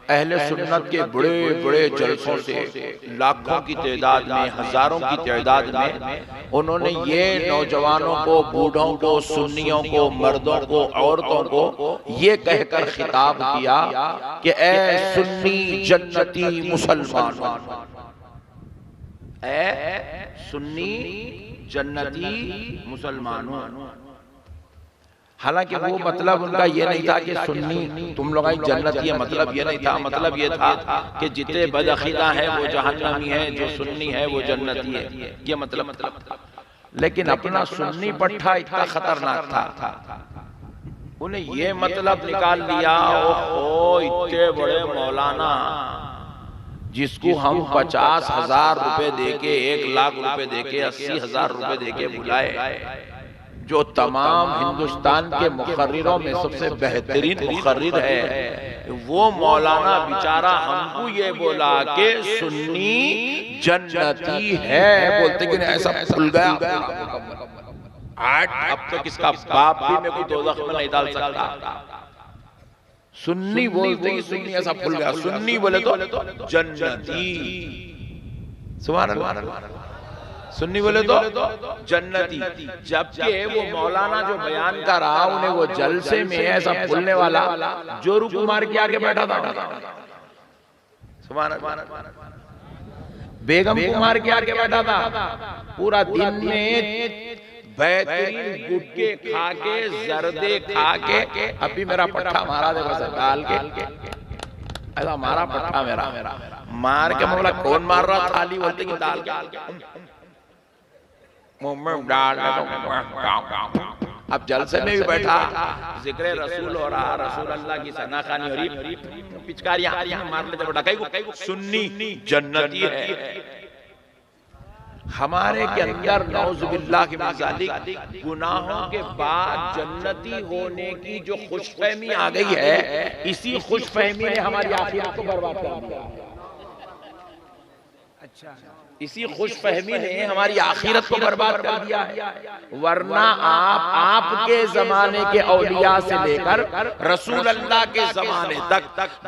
अहले सुन्नत के बड़े बड़े जलसों से लाखों की तादाद में, हजारों की तादाद में उन्होंने ये नौजवानों को, बूढ़ों को, सुन्नियों को, मर्दों को, औरतों को ये कहकर खिताब किया कि ए सुन्नी जन्नती मुसलमान, ए सुन्नी जन्नती मुसलमानों। हालांकि वो मतलब उनका ये नहीं था कि सुन्नी तुम लोग जन्नती है, मतलब ये नहीं था। मतलब ये था कि जितने बदअकीदा है वो जहन्नमी है, जो सुन्नी है वो जन्नती है, ये मतलब था। लेकिन अपना सुन्नी पट्टा इतना खतरनाक था, उन्हें ये मतलब निकाल लिया, ओ इतने बड़े मौलाना जिसको हम 50,000 रुपए देके, 1 लाख रुपए देके, 80,000 रुपए देके बुलाए, जो तमाम हिंदुस्तान के मुखर्रिरों में सबसे बेहतरीन मुखर्रिर है, वो मौलाना बेचारा हमको ये बोला कि सुन्नी जन्नती है। बोलते कि नहीं, ऐसा फुल गया अब तक इसका बाप भी मेरे को दोज़ख में नहीं डाल सकता। सुन्नी बोलते कि सुन्नी ऐसा फुल गया, सुन्नी बोले तो जन्नती, सुभान अल्लाह, सुन्नी बोले तो जन्नती। जबकि वो मौलाना जो बयान कर रहा, उन्हें वो जलसे में ऐसा फूलने वाला जोरू कुमार के आगे बैठा था, सुभान अल्लाह, बेगम कुमार के आगे बैठा था, पूरा दिन में बेहतरीन गुटके खा के, जर्दे खा के, अभी मेरा पट्टा मारा दे बस डाल के, ऐसा मारा पट्टा मेरा मार के, बोला कौन मार रहा, थाली बोलते कि डाल के मुंह में डाल। अब जलसे में भी बैठा, जिक्र रसूल हो रहा, रसूल अल्लाह की सना खानी हो रही, पिचकारियां मार लेते बेटा, सुन्नी जन्नती है। हमारे के अंदर नौजुबिल्लाह की मज़ालिक गुनाहों के बाद जन्नती होने की जो खुशफहमी आ गई है, इसी खुशफहमी ने हमारी आखिरत को बर्बाद कर दिया। अच्छा, इसी खुशफहमी ने हमारी आखिरत को बर्बाद कर दिया है। वरना आपके जमाने के औलिया से लेकर रसूल अल्लाह के जमाने तक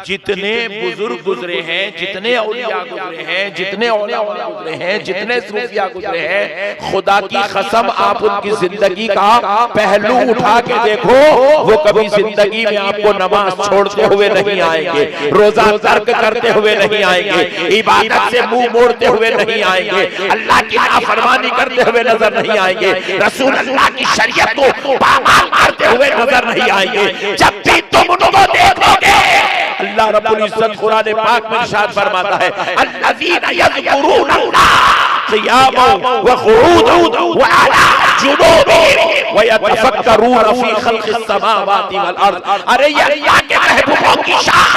जितने बुजुर्ग गुजरे हैं, जितने औलिया गुजरे हैं, जितने औलिया गुजरे हैं, जितने सूफिया गुजरे हैं, खुदा की कसम आप उनकी जिंदगी का पहलू उठा के देखो, वो कभी जिंदगी में आपको नमाज छोड़ते हुए नहीं आएंगे, रोजा तर्क करते हुए नहीं आएंगे, इबादत से मुंह मोड़ते हुए नहीं आएंगे, अल्लाह की नाफरमानी करते हुए नजर नहीं आएंगे, रसूल अल्लाह की शरीयत को पामाल करते हुए नजर नहीं आएंगे। जब भी तुम उनको देखोगे, अल्लाह रब्बुल इज्जत कुरान पाक में इरशाद फरमाता है, अल्लज़ीना यज़कुरून अल्लाह क़ियामन व क़ुऊदन व अला जुनूबिहिम व यतफक्करून फी ख़ल्क़िस समावाति वल अर्ज़। अरे ये अल्लाह के महबूबों की शान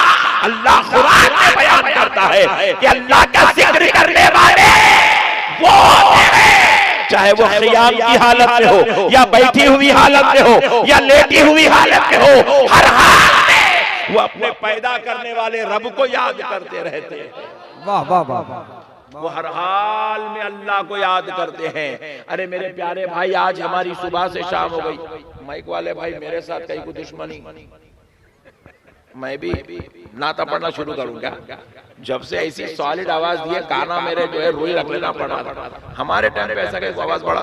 अल्लाह कुरान में बयान करता है कि अल्लाह का जिक्र करने वाले वो हैं, चाहे वो क़ियाम की हालत में हो, या बैठी हुई हालत में हो, या लेटी हुई हालत में हो, हर हाल में वो अपने पैदा करने वाले रब को याद करते रहते हैं। वाह वाह वाह, वो हर हाल में अल्लाह को याद करते हैं। अरे मेरे प्यारे भाई, आज हमारी सुबह से शाम हो गई, माइक वाले भाई मेरे साथ कहीं को दुश्मनी, मैं भी नाता पढ़ना शुरू करूंगा। जब से ऐसी सॉलिड आवाज दी है, काना मेरे जो है रोई रख लेना पड़ा। हमारे टाइम पे ऐसा कहीं आवाज बड़ा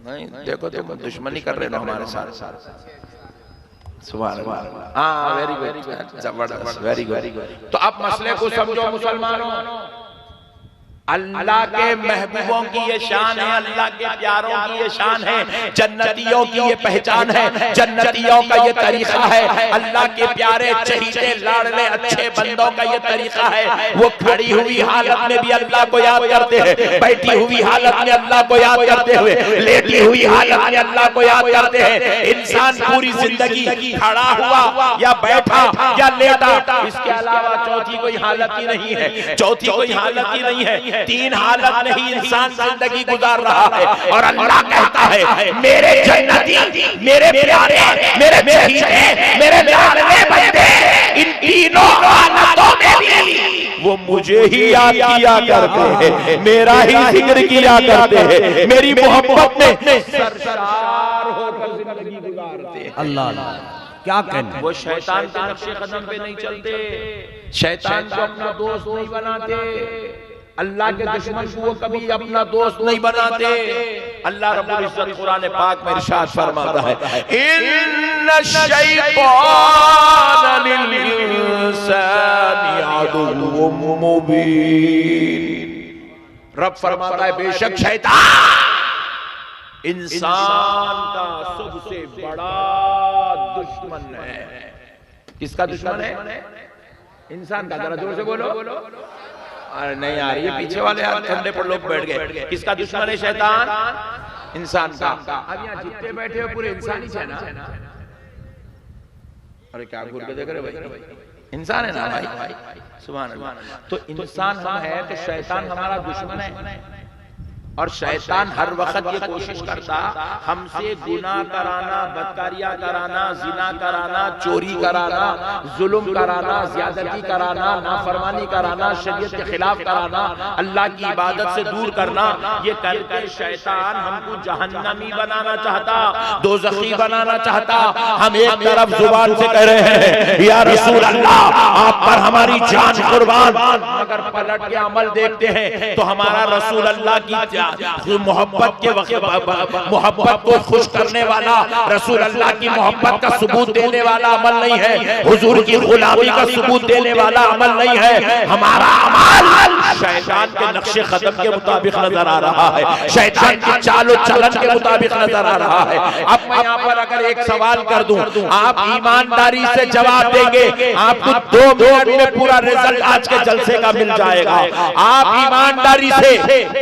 नहीं, देखो देखो दुश्मनी कर रहे हो हमारे साथ। सुभान अल्लाह, हाँ वेरी गुड, जबरदस्त, वेरी गुड। तो अब मसले को समझो मुसलमानों, अल्लाह के महबूबों की ये शान है, अल्लाह के प्यारों की ये शान है, जन्नतियों की ये पहचान है, जन्नतियों का ये तरीका है, अल्लाह के प्यारे चहीते लाडले अच्छे बंदों का ये तरीका है। वो खड़ी हुई हालत में भी अल्लाह को याद करते हैं, बैठी हुई हालत में अल्लाह को याद करते हुए, लेटी हुई हालत में अल्लाह को याद करते हैं। इंसान पूरी जिंदगी खड़ा हुआ या बैठा या लेटा, इसके अलावा चौथी कोई हालत ही नहीं है, चौथी कोई हालत ही नहीं है। 3 हालत में ही इंसान जिंदगी गुजार रहा है। और अल्लाह कहता है, मेरे जन्नती, मेरे प्यारे, मेरे चहीते, मेरे लाडले बंदे, इन तीनों हालतों में भी वो मुझे ही याद किया करते हैं, मेरा ही जिक्र किया करते हैं, मेरी मोहब्बत में सरशार होकर जिंदगी गुजारते हैं। अल्लाह क्या कहने, वो शैतान के नक्शे कदम पे नहीं चलते, शैतान को अपना दोस्त नहीं बनाते, अल्लाह के दुश्मन को वो कभी अपना दोस्त नहीं बनाते। अल्लाह रब्बुल इज्जत कुरान पाक में इरशाद फरमाता है, इन्न शैतान लिल इंसानी अदुव्वुम मुबीन। रब फरमाता है बेशक शैतान इंसान का सबसे बड़ा दुश्मन है। किसका दुश्मन है? इंसान का। जरा जोर से बोलो। अरे नहीं आ रही है, पीछे वाले हाथ ठंडे पर लोग बैठ गए। किसका दुश्मन है शैतान? इंसान का। अब यहाँ जितने बैठे हो पूरे इंसान ही है ना? अरे क्या घूर के देख रहे भाई, इंसान है ना भाई? सुभान अल्लाह। तो इंसान हम है तो शैतान हमारा दुश्मन है, और शैतान हर वक्त ये कोशिश करता हमसे गुनाह कराना, बदकारियां कराना, जिना कराना, चोरी कराना, जुल्म कराना, ज्यादती कराना, नाफरमानी कराना, शरीयत के खिलाफ कराना, अल्लाह की इबादत से दूर करना। ये करके शैतान हमको जहन्नमी बनाना चाहता, दोज़खी बनाना चाहता। हम एक तरफ जुबान से कह रहे हैं या रसूल अल्लाह आप पर हमारी जान कुर्बान, मगर पलट के अमल देखते हैं तो हमारा रसूल अल्लाह की मोहब्बत के मोहब्बत को खुश करने वाला, रसूल अल्लाह की मोहब्बत का सबूत देने वाला अमल नहीं है, हुजूर की गुलामी का सबूत देने वाला अमल नहीं है। हमारा अमल शैतान के नक्शे कदम के मुताबिक नजर आ रहा है, शैतान के चालो चलन के मुताबिक नजर आ रहा है। अब मैं यहाँ पर अगर एक सवाल कर दूं, आप ईमानदारी से जवाब देंगे, आपको 2 मिनट में पूरा रिजल्ट आज के जलसे का मिल जाएगा। आप ईमानदारी से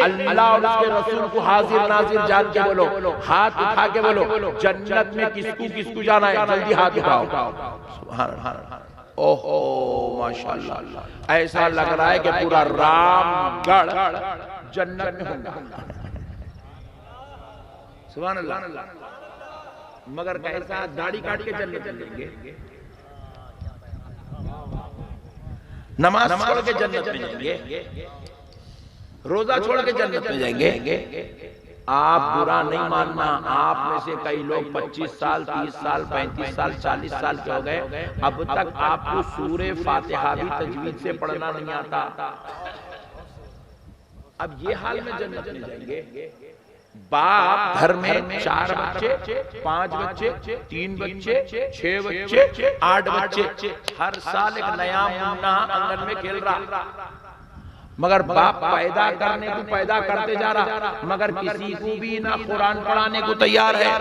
अल्लाह और उसके रसूल को हाजिर नाजिर जान के बोलो, हाथ उठा के बोलो, जन्नत में किसको किसको जाना है? जल्दी हाथ उठाओ। सुभान अल्लाह। ओहो माशाअल्लाह, ऐसा लग रहा है कि पूरा रामगढ़ जन्नत में होगा। सुभान अल्लाह। मगर कैसा? दाढ़ी काट के जन्नत जाएंगे, नमाज पढ़ के जन्नत में जाएंगे, रोजा छोड़ के जन्नत में जाएंगे। आप बुरा नहीं मानना, आप में से कई लोग 25 साल, 30 साल, 35 साल, 40 साल के हो गए, अब तक आपको सूरे फातिहा भी तजवीद से पढ़ना नहीं आता। अब ये हाल में जन्नत में जाएंगे। बाप घर में 4 बच्चे, 5 बच्चे, 3 बच्चे, 6 बच्चे, 8 बच्चे, हर साल एक नया मुन्ना आंगन में खेल रहा, मगर बाप पैदा करने को पैदा करते जा रहा, मगर किसी को भी ना कुरान पढ़ाने को तैयार है,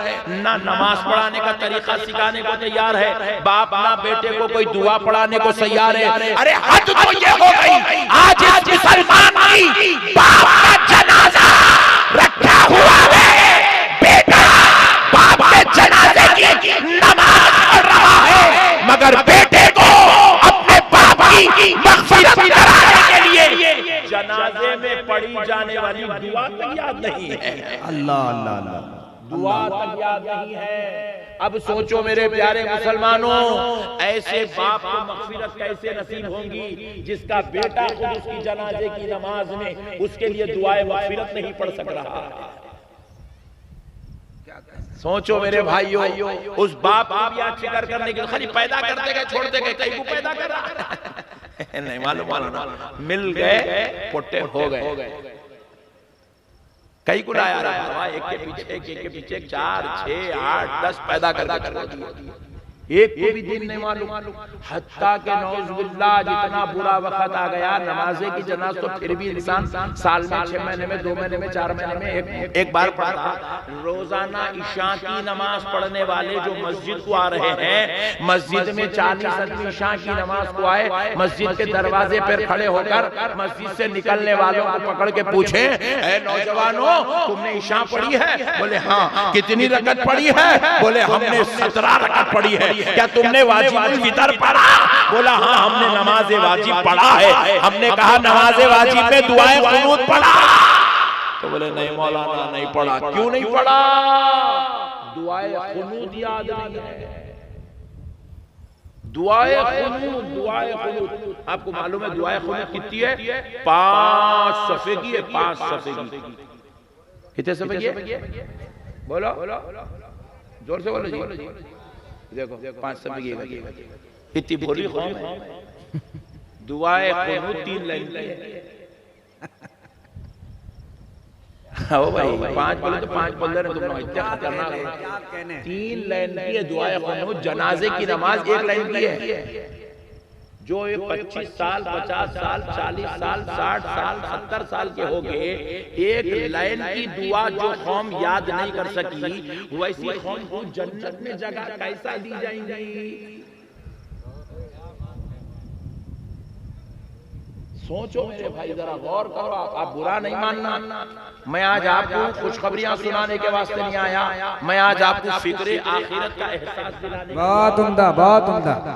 ना नमाज पढ़ाने का तरीका सिखाने को तैयार है। बाप ना बेटे को कोई दुआ पढ़ाने को तैयार है। अरे हद तो ये हो गई, आज इस मुसलमान की बाप का जनाजा रखा हुआ है, बेटा बाप के जनाजे की नमाज पढ़ रहा है, मगर बेटे को अपने बाप की मग़फ़िरत कराने के लिए जनाजे में पढ़ी जाने वाली दुआ तक याद नहीं है। अल्लाह अल्लाह अल्लाह, दुआ तक याद नहीं है। अब सोचो मेरे प्यारे मुसलमानों, ऐसे बाप को मग़फ़िरत कैसे नसीब होगी जिसका बेटा खुद उसकी जनाजे की नमाज में उसके लिए दुआए मग़फ़िरत नहीं पढ़ सक रहा है। सोचो मेरे भाइयों, उस बाप को भी आज फिक्र करने के लिए खाली पैदा करते गए, छोड़ते गए, कहीं को पैदा कर रहा नहीं मालूम ना, मिल गए पोटे हो गए, कई को लाया रहा, एक के पीछे एक, एक के पीछे 4, 6, 8, 10 पैदा कर एक को भी दिन नहीं मालूम। हत्ता के नौज़ुबिल्लाह जितना बुरा वक्त आ गया, नमाज़े की जनाज़ तो फिर भी इंसान साल में 6 महीने में, 2 महीने में, 4 महीने में एक बार पढ़ता। रोजाना इशा की नमाज पढ़ने वाले जो मस्जिद को आ रहे हैं, मस्जिद में 40 आदमी इशा की नमाज को आए, मस्जिद के दरवाजे पर खड़े होकर मस्जिद से निकलने वालों को पकड़ के पूछे, ऐ नौजवानों तुमने इशा पढ़ी है? बोले हाँ। कितनी रकत पढ़ी है? बोले हमने 17 रकत पढ़ी है। क्या तुमने वाजिबुल वितर पढ़ा? बोला हाँ हमने नमाज़े वाजिब पढ़ा है। हमने कहा नमाज़े वाजिब में दुआए कुनूत पढ़ा? तो बोले नहीं मौलाना नहीं पढ़ा। क्यों नहीं पढ़ा? दुआए कुनूत याद नहीं है। दुआए कुनूत आपको मालूम है दुआए कुनूत कितनी है? 5 सफ़े की है, 5 सफ़े की। कितने सफ़े की है? बोलो जोर से बोलो जी। देखो 500 बीघे इतनी भोली कौम है। दुआए कुनूत 3 लाइन की है। ओ भाई 5 बोले तो 5 बोल रहे तुम इतना खतरनाक है। 3 लाइन की है दुआए कुनूत। जनाजे की नमाज 1 लाइन की है। जो 25 साल 50 साल 40 साल 60 साल 70 साल के हो गए, 1 लाइन की दुआ जो कौम याद नहीं कर सकी, वैसी कौम को जन्नत में जगह कैसा दी जाएंगी? सोचो मेरे भाई, जरा गौर करो। आप बुरा नहीं मानना। मैं आज आपको खुशखबरियां सुनाने के वास्ते नहीं आया, मैं आज आपको फिक्रे आखिरत का एहसास दिलाने। बहुत उम्दा, बहुत उम्दा।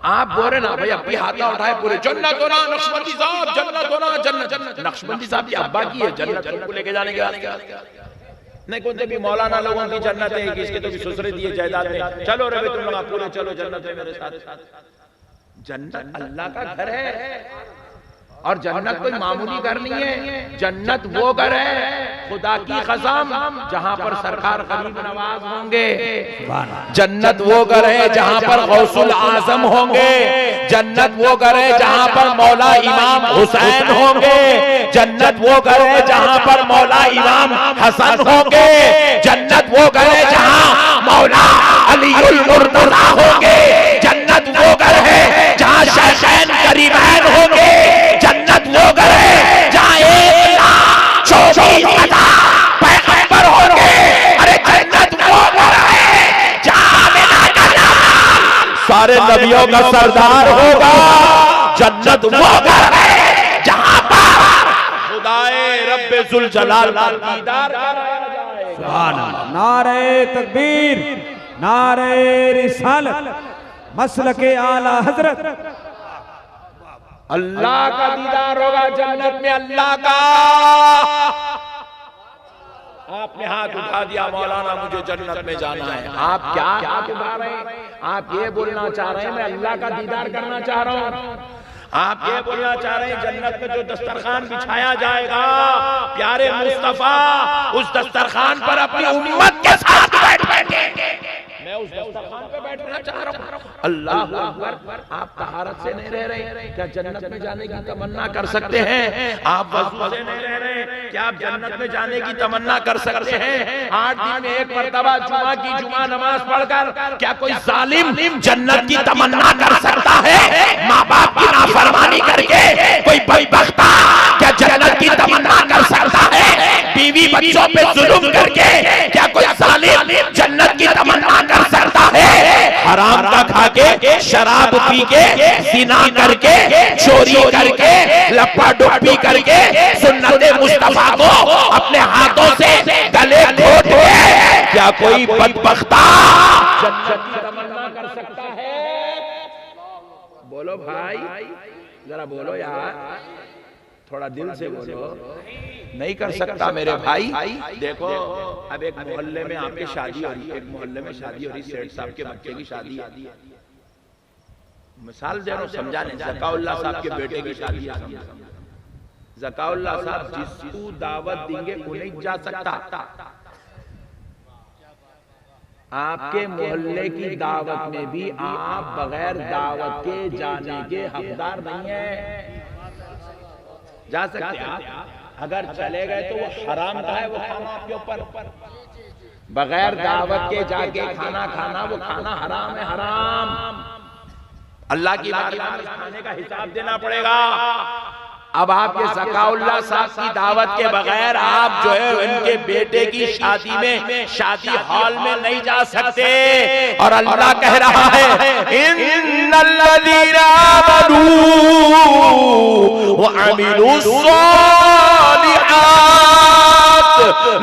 आप बोल रहे ना भाई, अभी हाथा उठाए पूरे जन्नत होना नक्शबंदी साहब, जन्नत होना, जन्नत। नक्शबंदी साहब की अब्बा की है जन्नत, उनको लेके जाने के नहीं। कौन भी मौलाना लोगों की जन्नत है, किसके तो भी ससुरे दिए जायदाद में। चलो रे तुम लोग पूरे चलो जन्नत में मेरे साथ। जन्नत अल्लाह का घर है, और जन्नत कोई मामूली घर नहीं है। जन्नत वो घर है खुदा की कसम जहां पर सरकार गरीब नवाज होंगे। जन्नत वो घर है जहां पर गौसुल आजम होंगे। जन्नत वो घर है जहां पर मौला इमाम हुसैन होंगे। जन्नत वो घर है जहां पर मौला इमाम हसन होंगे। जन्नत वो घर है जहां मौला अलीउल मुर्तजा होंगे। जन्नत वो घर है जहां शैखैन करीमैन होंगे। जन्नत वो घर है जहां 1,24,000 पैगंबर होंगे। अरे जन्नत वो घर है जहां आमिना का लाल सारे नबियों का सरदार होगा। जन्नत वो घर है जहां पर खुदाए रब्बे जुल जलाल का दीदार कराया जाए। सुभान अल्लाह। नारे तकबीर, नारे रिसालत, मसलके आला हजरत। अल्लाह का दीदार होगा जन्नत में, अल्लाह का। आपने हाथ उठा दिया, मौलाना मुझे जन्नत में जाना है। आप क्या हाथ उठा रहे हैं? आप ये बोलना चाह रहे हैं मैं अल्लाह का दीदार करना चाह रहा हूं? आप ये बोलना चाह रहे हैं जन्नत में जो दस्तरखान बिछाया जाएगा प्यारे मुस्तफा, उस दस्तरखान पर अपनी उम्मत के साथ बैठेंगे। मैं उस दस्तरखान पे बैठना चाह रहा हूं। अल्लाह अकबर। आप तहारत से नहीं रह रहे, क्या जन्नत में जाने की तमन्ना कर सकते हैं? आप वज़ू से नहीं रह रहे, क्या आप जन्नत में जाने की तमन्ना कर सकते हैं? 8 दिन में 1 मर्तबा जुमा की जुमा नमाज पढ़कर क्या कोई जालिम जन्नत की तमन्ना कर सकता है? माँ बाप की नाफरमानी करके कोई बदबख्ता क्या जन्नत की तमन्ना कर सकता है? बीवी बच्चों पे जुल्म करके क्या कोई जालिम जन्नत की तमन्ना कर सकता है? हराम का खा के, शराब पी के, ज़िना करके, चोरी करके, लपा डुप्पी करके सुन्नत मुस्तफा को अपने हाथों से गले घोट के क्या कोई बदबख्ता जन्नत की तमन्ना कर सकता है? बोलो भाई, जरा बोलो यार, थोड़ा दिल से बोलो। नहीं कर सकता मेरे भाई। देखो अब एक मोहल्ले में आपके शादी हो रही है, एक मोहल्ले में शादी हो रही, सेठ साहब के बच्चे की शादी है। मिसाल दे रहा हूं समझाने। ज़काउल्लाह साहब के बेटे की शादी है। ज़काउल्लाह साहब जिसको दावत देंगे वो नहीं जा सकता। आपके मोहल्ले की दावत में भी आप बगैर दावत के जाने के हकदार नहीं है। जा सकते आप, अगर चले गए तो वो हराम का है, वो खाना आपके ऊपर। बगैर दावत के जाके खाना खाना, वो खाना हराम है, हराम। अल्लाह की बारगाह में खाने का हिसाब देना पड़ेगा। अब आपके ज़काउल्लाह साहब की दावत के बगैर आप जो है उनके बेटे की शादी में, शादी हॉल में नहीं जा सकते। और अल्लाह कह रहा है इन्नल्लज़ीना आमनू व अमिलुस्सालिहात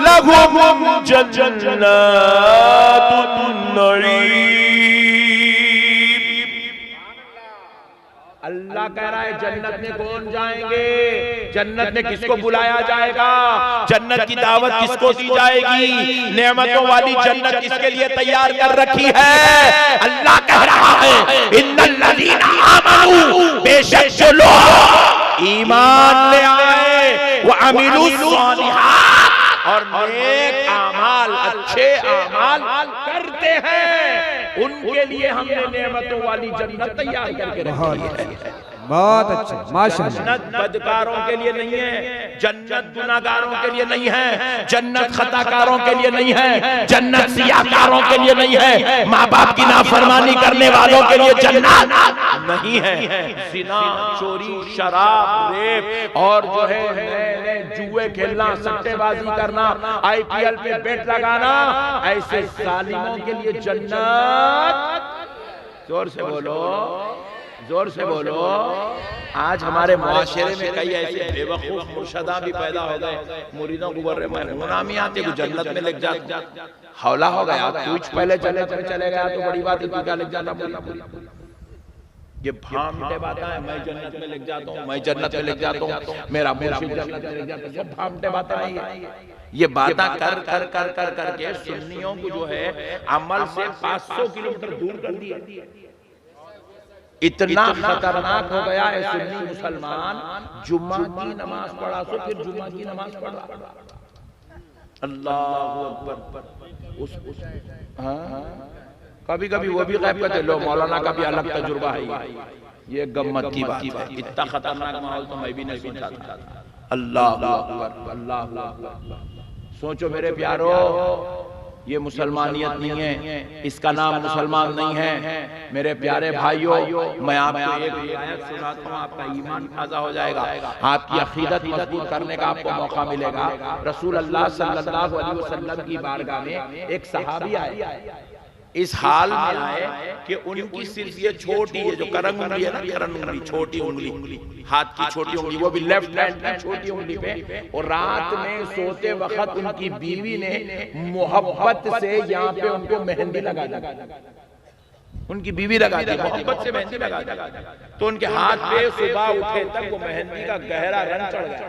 लहुम जन्नातुन नईम। अल्लाह कह रहा है जन्नत में कौन जाएंगे? जन्नत में किसको बुलाया जाएगा? जन्नत की दावत किसको दी जाएगी? नेमतों वाली जन्नत किसके लिए तैयार कर रखी है? अल्लाह कह रहा है इन्नल्लज़ीना आमनू, बेशक जो लोग ईमान ले आए, वो अमीलुस्सालिहात और नेक आमाल, अच्छे आमाल करते हैं, उनके लिए हमने नेमतों वाली जन्नत तैयार करके रखी है। बहुत अच्छा, माशाअल्लाह। जन्नत बदकारों के लिए नहीं है, जन्नत गुनाहगारों के लिए नहीं है, जन्नत खताकारों के लिए नहीं है, जन्नत सियाकारों के लिए नहीं है, माँ बाप की नाफरमानी करने वालों के लिए जन्नत नहीं है। जिना, चोरी, शराब, रेप और जो है नए जुए खेलना, सट्टेबाजी करना, IPL पे बेट लगाना, ऐसे जालिमों के लिए जन्नत। जोर से बोलो, जोर से बोलो। आज हमारे मुआशरे में कई ऐसे बेवकूफ मुर्शदा भी पैदा हो गए, मुरीदों को बोल रहे मैं गुनामी आते को जन्नत में लग जाता। हौला हो गया, कुछ पहले चले गया तो बड़ी बात है, तू क्या लग जाता। ये भामटे बातें हैं, मैं जन्नत में लग जाता हूँ, मैं जन्नत में लग जाता हूँ, मेरा मुर्शिद जन्नत में लग जाता है। सब भामटे बातें नहीं है। ये बातें कर कर कर कर करके सुन्नियों को जो है अमल से 500 किलोमीटर दूर कर दिया। इतना खतरनाक हो गया है सुन्नी मुसलमान, जुम्मा की नमाज पढ़ा सो फिर जुम्मा की नमाज पढ़ रहा। अल्लाहु अकबर। हाँ, कभी कभी वो भी गैब कहते लो मौलाना का भी अलग तजुर्बा है। ये गम्मत की बात है। इतना खतरनाक माहौल तो मैं भी नहीं सोचा था। अल्लाहु अकबर, अल्लाहु अकबर। सोचो मेरे प्यारो, ये मुसलमानियत नहीं है, इसका नाम मुसलमान नहीं है। मेरे प्यारे भाइयों, मैं आपको एक आयत सुनाता हूँ, आपका ईमान ताज़ा हो जाएगा, आपकी अकीदत मजबूत करने का आपको मौका मिलेगा। रसूल अल्लाह सल्लल्लाहु अलैहि वसल्लम की बारगाह में एक सहाबी आए, इस हाल में आए कि उनकी सिर्फ ये छोटी है जो करंग उंगली है ना, करंग उंगली, छोटी उंगली, हाथ की छोटी उंगली, वो भी लेफ्ट हैंड की छोटी उंगली पे, और रात में सोते वक्त उनकी बीवी ने मोहब्बत से यहाँ पे उनको मेहंदी लगा दी। उनकी बीवी लगा दी, मोहब्बत से मेहंदी लगा दी, तो उनके हाथ पे सुबह उठे तक वो मेहंदी का गहरा रंग चढ़ गया।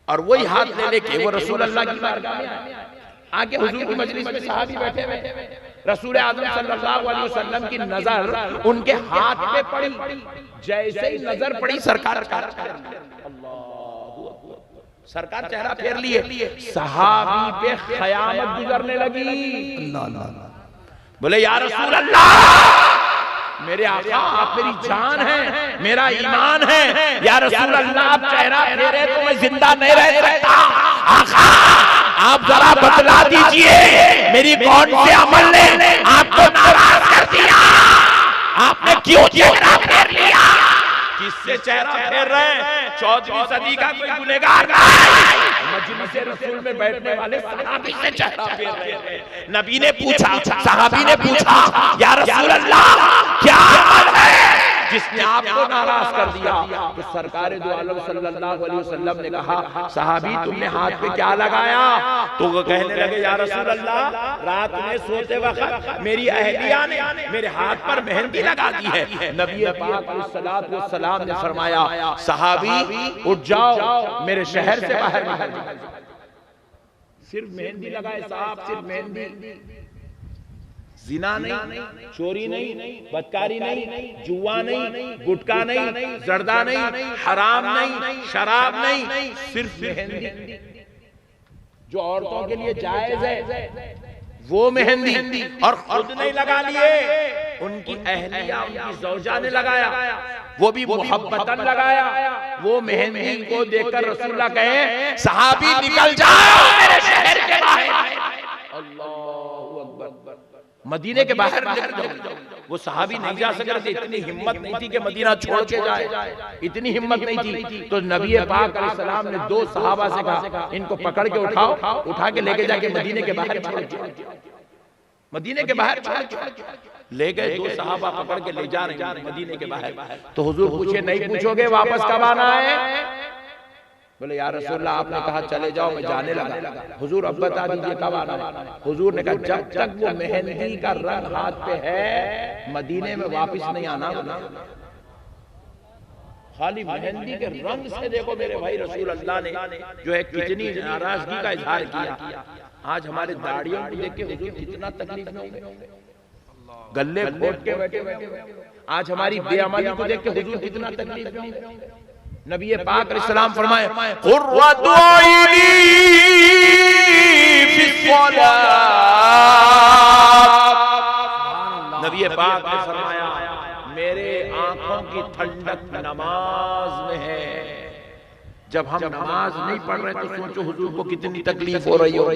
और वही हाथ ले लेके वो रसूल अल्लाह की बारगाह में आके हुजूर की मजलिस में सहाबी बैठे हुए, रसूल आज़म सल्लल्लाहु अलैहि वसल्लम की नजर उनके हाथ पे पड़ी। जैसे ही नजर पड़ी सरकार सरकार चेहरा फेर लिए, सहाबी पे क़यामत गुजरने लगी। बोले या रसूल अल्लाह, मेरे आका आप मेरी जान है, मेरा ईमान है, या रसूल अल्लाह आप चेहरा फेरे तो मैं जिंदा नहीं रह सकता। आका आप जरा बतला दीजिए मेरी कौन से अमल ने आपको नाराज कर दिया, आपने क्यों चेहरा फेर लिया? किससे चेहरा फेर रहे हैं? 14वीं सदी का कोई गुनहगार नहीं, मजलिस रसूल में बैठने वाले सहाबी से चेहरा फेर रहे हैं। नबी ने पूछा, सहाबी ने पूछा, या रसूल अल्लाह क्या अमल है जिसने आपको नाराज कर दिया? तो सरकार दो आलम सल्लल्लाहु अलैहि वसल्लम ने कहा, सहाबी तुमने हाथ पे क्या लगाया? तो वो कहने लगे, या रसूल अल्लाह रात में सोते वक्त मेरी अहलिया ने मेरे हाथ पर मेहंदी लगा दी है। नबी पाक अलैहिस्सलातु वस्सलाम ने फरमाया, सहाबी उठ जाओ, मेरे शहर से बाहर निकल जाओ। सिर्फ मेहंदी लगाए साहब, सिर्फ मेहंदी। जिना नहीं, चोरी नहीं, बदकारी नहीं, जुआ नहीं, गुटखा नहीं, जर्दा नहीं, हराम नहीं, शराब नहीं, सिर्फ मेहंदी। जो औरतों के लिए जायज है वो मेहंदी, और खुद नहीं लगा लिए, उनकी अहलिया, उनकी ज़ौजा ने लगाया, वो भी मोहब्बतन लगाया। वो मेहंदी को देखकर रसूलुल्लाह कहे, सहाबी निकल जाओ मेरे शहर के बाहर। अल्लाहु अकबर। मदीने के बाहर निकल जाओ। वो सहाबी नहीं जा सक रहे थे, इतनी हिम्मत नहीं थी कि मदीना छोड़ के जाए, इतनी हिम्मत नहीं थी। तो नबी पाक अलैहिस्सलाम ने 2 सहाबा से कहा, इनको पकड़ के उठाओ, उठा के लेके जाके मदीने के बाहर छोड़ दिया। मदीने के बाहर ले गए, 2 सहाबा पकड़ के ले जा रहे हैं मदीने के बाहर। तो हुजूर पूछे, नहीं पूछोगे वापस कब आना है? बोले या रसूलल्लाह आपने कहा चले जाओ, मैं जाने लगा। हुजूर अब बता दीजिए कब आना है? हुजूर ने कहा जब तक वो मेहंदी का रंग हाथ पे है मदीने में वापस नहीं आना। खाली मेहंदी के रंग से देखो मेरे भाई, रसूल अल्लाह ने जो है कितनी नाराजगी का इजहार किया। आज हमारे दाढ़ियों को देख के हुजूर कितना तकलीफ में होंगे, गले घोट के बैठे। आज हमारी बेअमली को देख के हुजूर कितना तकलीफ में होंगे। नबी पाक अलैहिस्सलाम फरमाए, कुर्रतु ऐनी फिस्सलात, नबी पाक ने फरमाया मेरे आंखों की ठंडक नमाज में है। जब हम नमाज नहीं पढ़ रहे तो सोचो हुजूर को कितनी तकलीफ हो रही हो।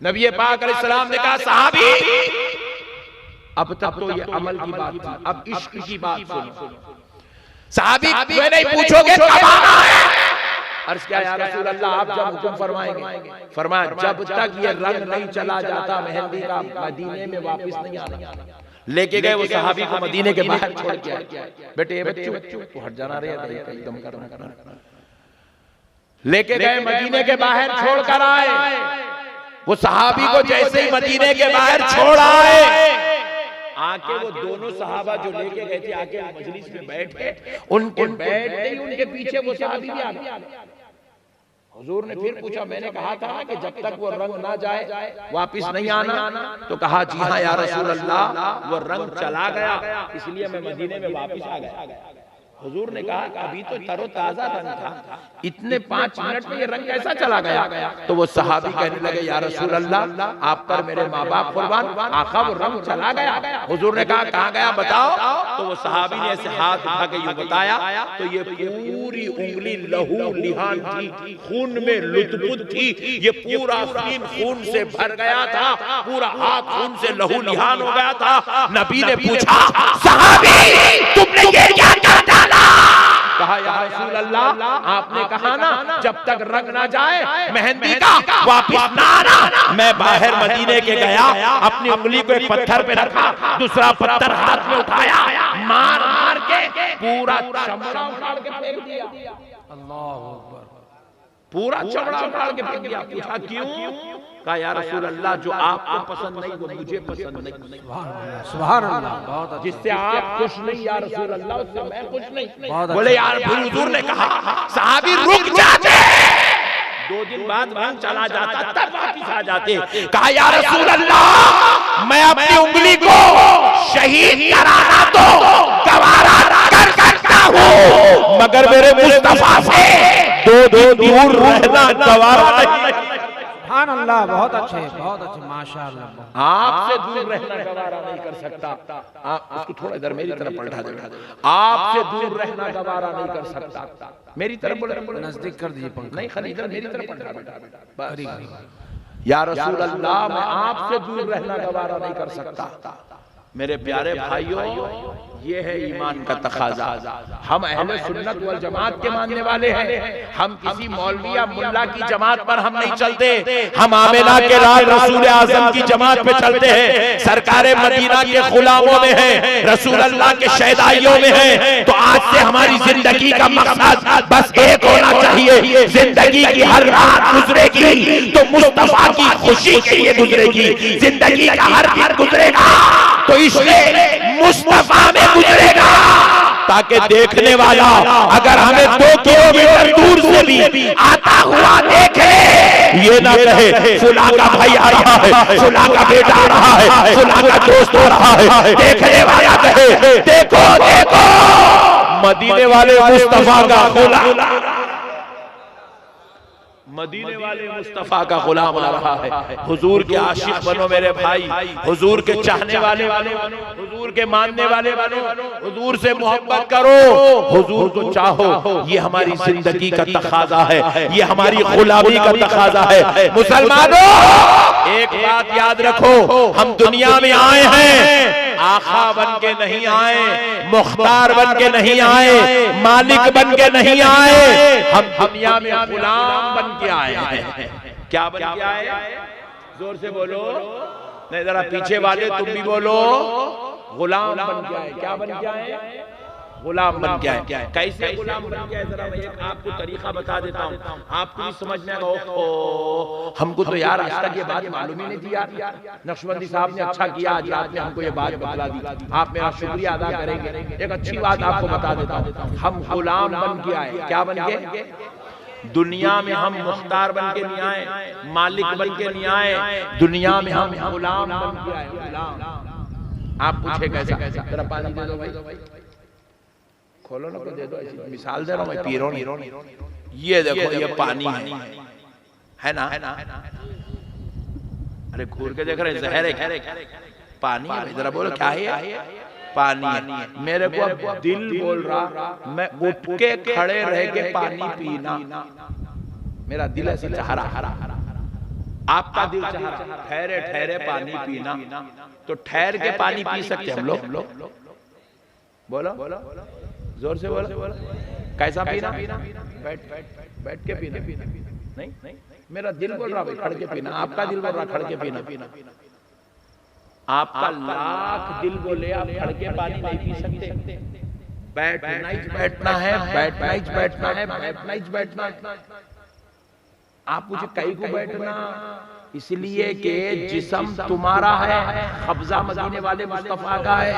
नबी पाक अलैहिस्सलाम ने कहा सहाबी अब तक तो ये अमल की बात थी, अब इश्क की बात सुनो। सहाबी वे नहीं पूछोगे कब आना है? अर्ज़ किया या रसूल अल्लाह आप जब हुक्म फरमाएंगे। फरमाया जब तक ये रंग नहीं चला जाता मेहंदी का मदीने में वापस नहीं आना। लेके गए वो सहाबी को मदीने के बाहर छोड़ के आए। बेटे ये बच्चों तो हट जाना रहे एकदम करना। लेके गए मदीने के बाहर छोड़ कर आए। वो सहाबी को जैसे ही मदीने के बाहर छोड़ आए आके वो दोनों सहाबा जो लेके गए थे आके मजलिस में बैठे। उनके बैठते ही उनके पीछे वो सहाबी भी आ गया। हुजूर ने फिर पूछा मैंने कहा था कि जब तक वो रंग ना जाए वापस नहीं आना। तो कहा जी हाँ या रसूल अल्लाह वो रंग चला गया इसलिए मैं मदीने में वापस आ गया। हुजूर ने कहा अभी तो तरोताजा रंग था, इतने 5 मिनट में ये रंग कैसा चला गया? तो वो सहाबी कहने लगे या रसूल अल्लाह आप पर मेरे माँ बाप कुर्बान, आका वो रंग चला गया। हुजूर ने कहा कहाँ गया बताओ? तो वो सहाबी ने ऐसे हाथ उठा के यूं बताया तो ये पूरी उंगली लहू लिहान थी, खून में लुतपुत थी। ये पूरा खून से भर गया था, पूरा हाथ खून से लहू लिहान हो गया था। नबी ने पूछा सहाबी तुमने ये क्या डाला? कहा या रसूल अल्लाह आपने कहा ना जब तक रंग ना जाए मेहंदी का वापस ना आना। मैं बाहर मदीने के गया, अपनी उंगली को एक पत्थर पे रखा, दूसरा पत्थर हाथ में उठाया, मार मार के पूरा चमड़ा उखाड़ के फेंक दिया। अल्लाह अकबर। पूरा चमड़ा उखाड़ के फेंक दिया। पूछा क्यों? कहा या रसूल अल्लाह जो आपको पसंद नहीं वो मुझे पसंद नहीं। सुभान अल्लाह। जिससे आप खुश नहीं या रसूल अल्लाह उससे मैं खुश नहीं। बोले यार फिर हुजूर ने कहा सहाबी रुक जाते, 2 दिन बाद रंग चला जाता तब वापस आ जाते। कहा या रसूल अल्लाह मैं अपनी उंगली को शहीद कराना तो गवारा कर सकता हूँ मगर मेरे मुस्तफा से 2 दिन दूर रहना गवारा नहीं। सुभान अल्लाह। बहुत अच्छे माशाअल्लाह। आपसे दूर रहना गवारा नहीं कर सकता। आप उसको थोड़ा इधर मेरी तरफ पलटा दे। आपसे दूर रहना गवारा नहीं कर सकता। मेरी तरफ बोले नजदीक कर दीजिए पंखा। नहीं खाली इधर मेरी तरफ पलटा बेटा। या रसूल अल्लाह मैं आपसे दूर रहना गवारा नहीं कर सकता। मेरे प्यारे भाइयों ये है ईमान का तकाजा। हम अहले सुन्नत वल जमात के मानने वाले हैं। हम किसी मौलवी या मुल्ला की जमात पर हम नहीं चलते। हम आमिना के लाल रसूल आजम की जमात पे चलते हैं। सरकारे मदीना के गुलामों में हैं, रसूल अल्लाह के शहदाइयों में हैं। तो आज से हमारी जिंदगी का मकसद बस एक होना चाहिए। जिंदगी की हर रात गुजरेगी तो मुस्तफा की खुशी के लिए गुजरेगी। जिंदगी का हर दिन गुजरेगा तो इसलिए मुस्तफा में गुजरेगा ताकि देखने वाला अगर हमें 2 किलोमीटर दूर से भी आता हुआ देखे ये ना कहे फुला का भाई आ रहा है, फुला का बेटा आ रहा है, फुला का दोस्त हो रहा है। देखने वाला कहे देखो देखो मदीने वाले मुस्तफा का गुलाम, मदीने वाले मुस्तफा का गुलाम आ रहा है। हुजूर के आशिक बनो मेरे भाई, हुजूर के चाहने वाले बनो, हुजूर के मानने वाले बनो, हुजूर से मोहब्बत करो, हुजूर को चाहो। ये हमारी जिंदगी का तकाजा है, ये हमारी गुलामी का तकाजा है। मुसलमानों एक बात याद रखो, हम दुनिया में आए हैं आका बन के नहीं आए, मुख्तार बन के नहीं आए, मालिक बन के नहीं आए। हम दुनिया में गुलाम बन के आए हैं। क्या बन के आए? जोर से बोलो, नहीं जरा पीछे वाले तुम भी बोलो। गुलाम बन के आए। क्या बन के आए? गुलाम बन के आए। कैसे गुलाम बन के आए? जरा मैं एक आपको तरीका बता देता हूँ, आपको भी समझ में आएगा। हमको तो यार आज तक ये बात मालूम ही नहीं थी यार। नक्शबंदी साहब ने अच्छा किया, आज आपने हमको ये बात बता दी। आप मेरा शुक्रिया अदा करेंगे। एक अच्छी बात आपको बता देता हूँ, हम गुलाम बन के आए। क्या बन के? दुनिया में हम मुख्तार बन के नहीं आए, मालिक बन के नहीं आए, दुनिया में हम गुलाम बन के आए। गुलाम। आप पूछे कैसा? जरा पानी दे दो भाई, खोलो ना, दे दो। ऐसी मिसाल दे रहा हूँ मैं, पी रहा हूँ। ये देखो ये पानी है ना? अरे घूर के देख रहे हैं, जहर पानी है, जरा बोलो क्या है? पानी है। मेरे को अब दिल बोल रहा मैं उठ के खड़े रह के पानी पीना, मेरा दिल ऐसे चाह रहा, आपका दिल चाह रहा ठहरे ठहरे पानी पीना, तो ठहर के पानी पी सकते हम लोग? बोलो जोर से बोलो, कैसा पीना? बैठ के पीना? नहीं, मेरा दिल बोल रहा भाई खड़ के पीना, आपका दिल बोल रहा खड़ के पीना। आपका लाख दिल बोले आप खड़ के पानी नहीं पी सकते। बैठना ही बैठना है, बैठना ही बैठना है, बैठना ही बैठना है। आप मुझे कहीं को बैठना, इसलिए कि जिस्म तुम्हारा है, कब्जा मदीने वाले मुस्तफा का है।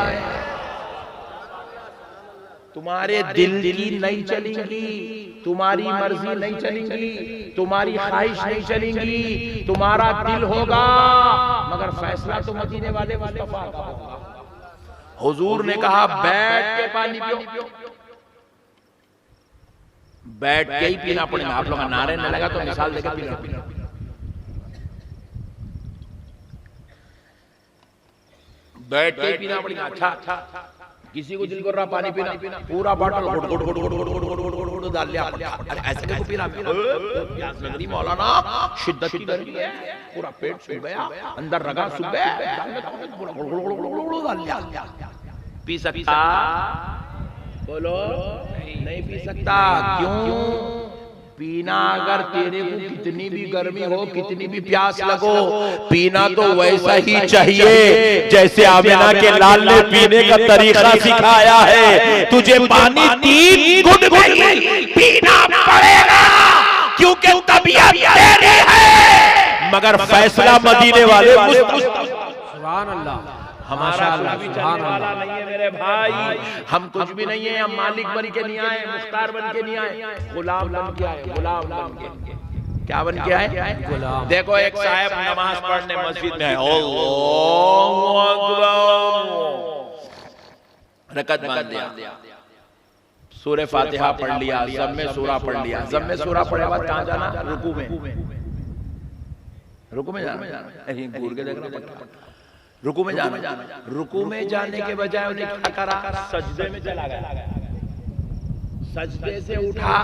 तुम्हारे दिल की नहीं चलेंगी, तुम्हारी मर्जी नहीं चलेंगी, तुम्हारी ख्वाहिश नहीं चलेंगी, तुम्हारा दिल होगा मगर फैसला तो मदीने वाले मुस्तफा का होगा। हुजूर ने कहा बैठ के पानी पियो, बैठ के ही पीना पड़ेगा। आप लोग नारे न लगा तो मिसाल देकर पीना। बैठ के ही पीना पड़ेगा। अच्छा, किसी को दिल कर रहा पानी पीना, पूरा बॉटल घुट घुट घुट घुट घुट घुट घुट घुट घुट डाल लिया। अरे ऐसे को पीना, प्यास लग रही मौलाना, शिद्दत की गर्मी है, पूरा पेट सूख गया, अंदर रगा सूख गया, डाल लिया। पी सकता? बोलो नहीं पी सकता। क्यों? पीना अगर तेरे को कितनी भी गर्मी हो, कितनी भी प्यास लगो, पीना तो वैसा ही चाहिए जैसे आमिना के लाल ने पीने का तरीका सिखाया है। तुझे पानी 3 घुट पीना पड़ेगा क्योंकि तबीयत तेरी है, मगर फैसला मदीने वाले सुभान अल्लाह। हमारा भी चलने वाला नहीं है मेरे भाई, हम कुछ भी नहीं है। हम मालिक बन के नहीं आए, मुख्तार बन के नहीं आए, गुलाम बन के आए। गुलाम बन के क्या बन के आए? गुलाम। देखो एक साहब नमाज पढ़ने मस्जिद में है, अल्लाहु अकबर, रकत बांध दिया, सूरह फातिहा पढ़ लिया, ज़म्मे सूरा पढ़ लिया। ज़म्मे सूरा पढ़े बाद कहाँ जाना? रुकू में। रुकू में जाना, घूर के देखना, रुकू में जाना। रुकू में जाने के बजाय उन्हें क्या करा? सजदे में चला गया, सजदे से उठा,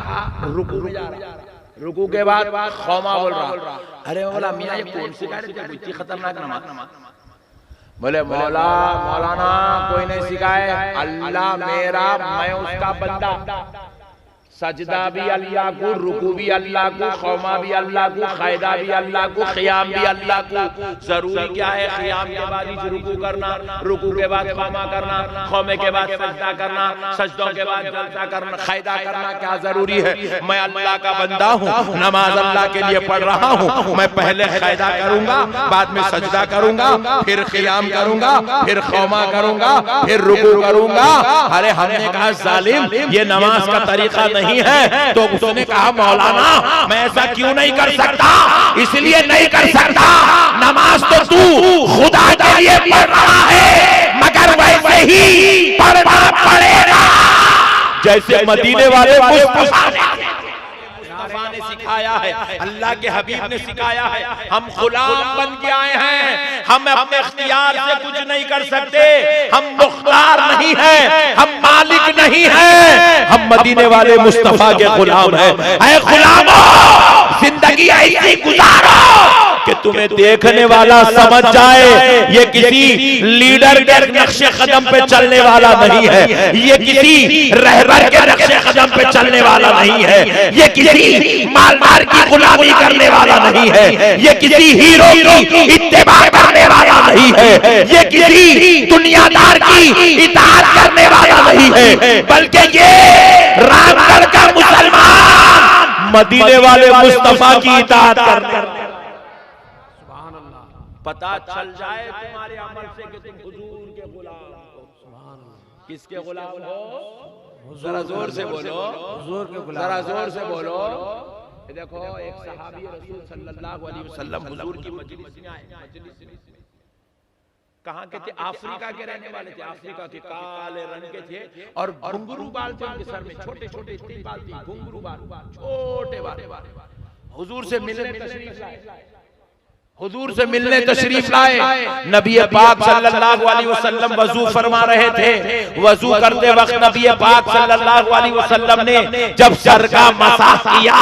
रुकू में जा रहा। रुकू के बाद खौमा बोल रहा। अरे मौला मियां ये कौन सिखा रहे थे? इतनी खतरनाक नमाज? बोले मौलाना कोई नहीं सिखाए, अल्लाह मेरा, मैं उसका बंदा। सजदा भी अल्लाह को, रुकू भी अल्लाह को, खौमा भी अल्लाह को, क़ायदा भी अल्लाह को, क़ियाम भी अल्लाह को। जरूरी क्या है? क़ियाम के बाद ही रुकू करना, रुकू के बाद खौमा करना, खौमे के बाद सजदा करना, सजदों के बाद जलसा करना, क़ायदा करना क्या जरूरी है? मैं अल्लाह का बंदा हूँ, नमाज अल्लाह के लिए पढ़ रहा हूँ, मैं पहले क़ायदा करूंगा, बाद में सजदा करूंगा, फिर क़ियाम करूंगा, फिर खौमा करूंगा, फिर रुकू करूंगा। अरे हमने कहा जालिम ये नमाज का तरीका नहीं है। तो उसने कहा मौलाना मैं ऐसा क्यों नहीं कर सकता? इसलिए नहीं कर सकता, नमाज तो तू खुदा के लिए पढ़ रहा है, मगर वैसे ही पढ़ना पड़ेगा जैसे मदीने वाले मुस्तफा ने सिखाया है, अल्लाह के हबीब ने सिखाया है। हम गुलाम बन के आए हैं, हम अपने इख्तियार से कुछ नहीं कर सकते, हम मुख्तार नहीं हैं, हम मालिक नहीं हैं, हम मदीने वाले मुस्तफा के गुलाम हैं। ऐ गुलामों, जिंदगी ऐसी गुजारो कि तुम्हें देखने वाला समझ जाए ये किसी लीडर के नक्शे कदम पे चलने वाला नहीं है, ये किसी रहबर के नक्शे कदम पे चलने वाला नहीं है, ये किसी मालदार की गुलामी करने वाला नहीं है, ये किसी हीरो की इत्तेबा करने वाला नहीं है, ये किसी दुनियादार की इताअत करने वाला नहीं है, बल्कि ये रामगढ़ का मुसलमान मदीने वाले मुस्तफा की इताअत करने। पता चल जाए तुम्हारे अमल से कि तुम हुजूर के गुलाम हो। किसके गुलाम हो? जरा जोर से बोलो, हुजूर के गुलाम। जरा जोर से बोलो। देखो एक सहाबी रसूल सल्लल्लाहु अलैहि वसल्लम हुजूर की मजलिस में आए। कहाँ के थे? अफ्रीका के रहने वाले थे। अफ्रीका के काले रंग के थे और घुंघरू बाल थे उनके सर में, छोटे छोटे बाल थे, घुंघरू बाल, छोटे बाल। हुजूर से मिलने तशरीफ लाए। हुजूर से मिलने तशरीफ लाए। नबी पाक सल्लल्लाहु अलैहि वसल्लम वजू फरमा रहे थे। वजू करते वक्त नबी पाक सल्लल्लाहु अलैहि वसल्लम ने जब सर का मसाह किया,